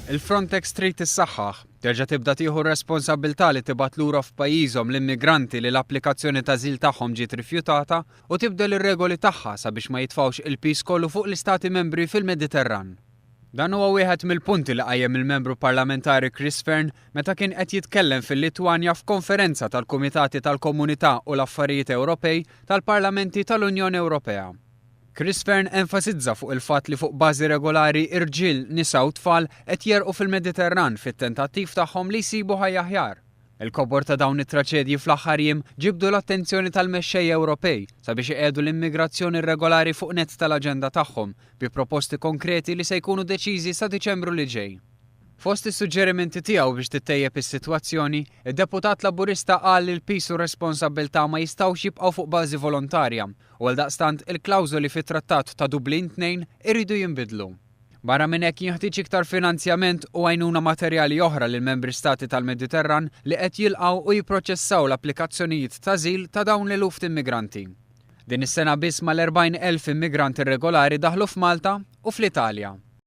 Il-Frontex trid tissaħħaħ, terġa' tibda tieħu responsabbiltà li tibgħat lura f'pajjiżhom l-immigranti li l-applikazzjoni ta' żil tagħhom ġiet rifjutata u tibdel ir-regoli tagħha sabiex ma jitfgħux il-piż kollu fuq l-istati membri fil-Mediterran. Dan huwa wieħed mill-punti li qajjem il-membru parlamentari Chris Fern meta kien qed jitkellem fil-Litwanja f'konferenza tal-Kumitati tal-Komunità u l-Affarijiet Ewropej tal-Parlamenti tal-Unjoni Ewropea. Chris Fern enfasizza fuq il-fatt li fuq bażi regolari irġiel, nisa u tfal qed jerqu fil-Mediterran fit-tentattiv tagħhom li jsibu ħajja aħjar. Il-kobor ta' dawn it-traċedji fl-aħħar jiem ġibdu l-attenzjoni tal-mexxejja Ewropej sabiex iqiegħdu l-immigrazzjoni regolari fuq nett tal-aġenda tagħhom bi proposti konkreti li se jkunu deċiżi sa Diċembru li ġej. Fost is-suġġerimenti tiegħu biex tittejjeb is-sitwazzjoni, id-deputat Laburista qal li l-piż u responsabbiltà ma jistgħux jibqgħu fuq bażi volontarja u għaldaqstant il-klawżoli fit-Trattat ta' Dublin 2 iridu jinbidlu. Barra minn hekk jeħtieġ iktar finanzjament u għajnuna materjali oħra lil membri stati tal-Mediterran li qed jilqgħu u jipproċessaw l-applikazzjonijiet ta' żil ta' dawn l-eluf immigranti. Din is-sena biss mal-40,000 immigranti irregolari daħlu f'Malta u fl-Italja.